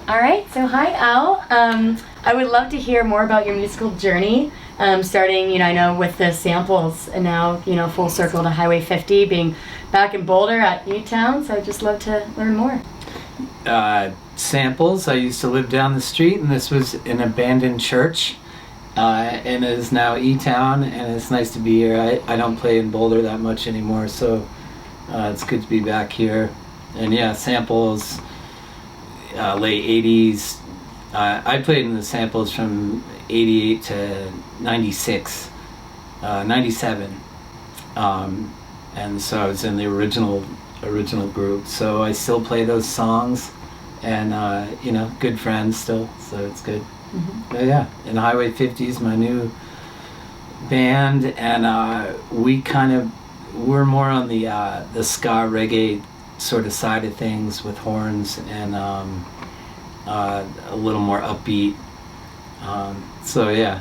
All right, so hi Al. I would love to hear more about your musical journey, starting, I know with the samples and now, full circle to Highway 50, being back in Boulder at U-Town, so I'd just love to learn more. Samples, I used to live down the street, and this was an abandoned church, and it is now E-Town, and it's nice to be here. I don't play in Boulder that much anymore, so it's good to be back here. And yeah, Samples, late 80s. I played in the Samples from 88 to 96, 97. And so I was in the original group. So I still play those songs, and good friends still, so it's good. Mm-hmm. But yeah, and Highway 50 is my new band, and we're more on the ska reggae sort of side of things with horns and a little more upbeat. So yeah,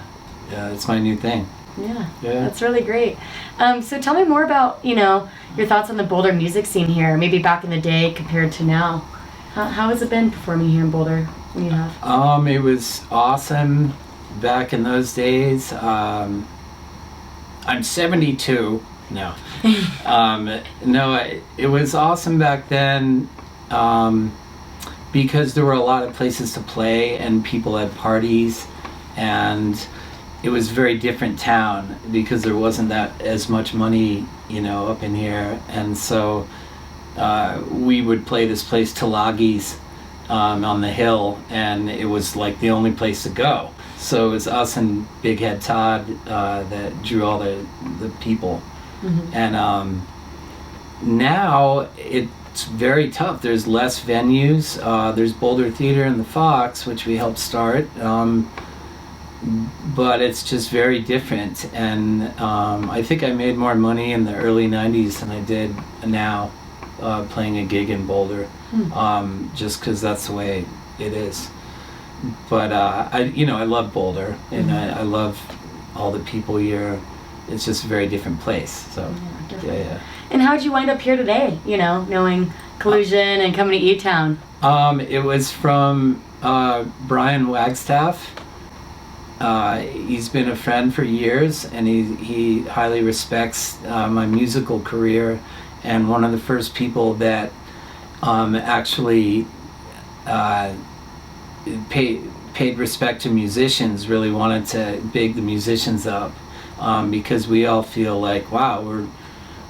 it's my new thing. Yeah, that's really great. So tell me more about your thoughts on the Boulder music scene here, maybe back in the day compared to now. How has it been performing here in Boulder when you have? It was awesome back in those days. I'm 72. No. It was awesome back then because there were a lot of places to play and people had parties, and it was a very different town because there wasn't that as much money, up in here. And so we would play this place, Tulagi's, on the hill, and it was like the only place to go. So it was us and Big Head Todd that drew all the people. Mm-hmm. And now it's very tough. There's less venues. There's Boulder Theater and the Fox, which we helped start, but it's just very different. And I think I made more money in the early 90s than I did now playing a gig in Boulder, just because that's the way it is. But I love Boulder, and mm-hmm. I love all the people here. It's just a very different place. So yeah. And how did you wind up here today? Knowing Collusion and coming to E-Town. It was from Brian Wagstaff. He's been a friend for years, and he highly respects my musical career. And one of the first people that actually paid respect to musicians, really wanted to big the musicians up. Because we all feel like, wow,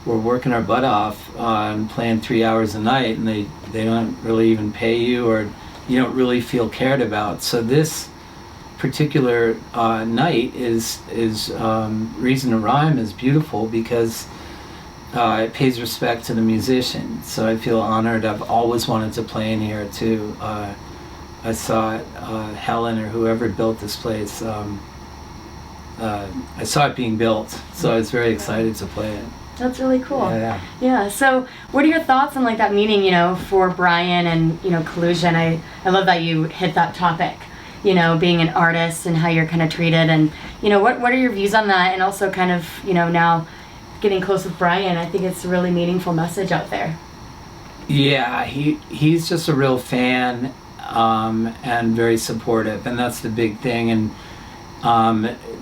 we're working our butt off and playing 3 hours a night, and they don't really even pay you, or you don't really feel cared about. So this particular night is Reason to Rhyme is beautiful because it pays respect to the musician. So I feel honored. I've always wanted to play in here too. I saw it, Helen or whoever built this place. I saw it being built, so I was very excited to play it. That's really cool. Yeah. So what are your thoughts on that meeting, for Brian and, Collusion? I love that you hit that topic, being an artist and how you're kind of treated, and, what are your views on that? And also kind of, now getting close with Brian, I think it's a really meaningful message out there. Yeah, he's just a real fan, and very supportive, and that's the big thing. And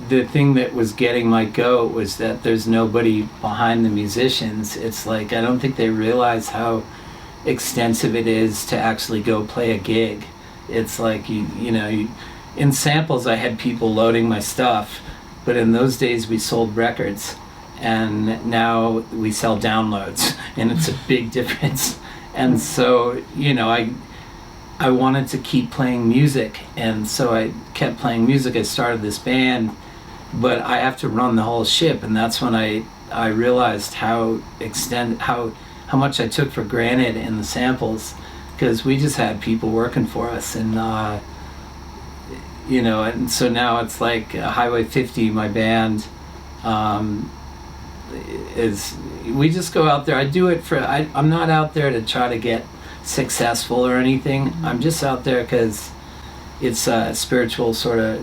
the thing that was getting my goat was that there's nobody behind the musicians. It's like, I don't think they realize how extensive it is to actually go play a gig. It's like, in Samples I had people loading my stuff, but in those days we sold records, and now we sell downloads, and it's a big difference. And so, I wanted to keep playing music, and so I kept playing music. I started this band, but I have to run the whole ship, and that's when I realized how much I took for granted in the Samples, because we just had people working for us, and and so now it's like Highway 50, my band, we just go out there. I do it I'm not out there to try to get successful or anything. Mm-hmm. I'm just out there because it's a spiritual sort of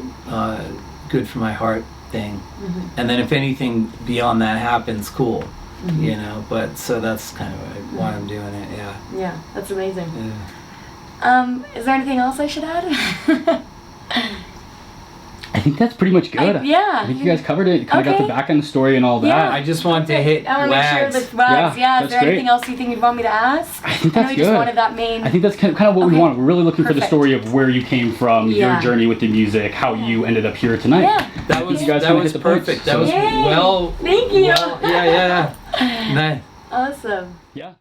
good for my heart thing. Mm-hmm. And then if anything beyond that happens, cool. Mm-hmm. But so that's kind of why I'm doing it. Yeah, that's amazing. Is there anything else I should add? I think that's pretty much good. Yeah. I think you guys covered it. Kind of got the back end story and all that. Yeah. I just wanted to hit I want to make sure wags. with wags. Yeah. Is that's there great. anything else you think you'd want me to ask? I think I that's know we good. just wanted that main. I think that's kind of what we Okay. want. We're really looking for the Perfect. story of where you came from, your Yeah. journey with the music, how you ended up here tonight. Yeah. That was you guys that kinda was hit the points, perfect. so- That was Yay. well. Thank you. Well, yeah. Nice. Awesome. Yeah.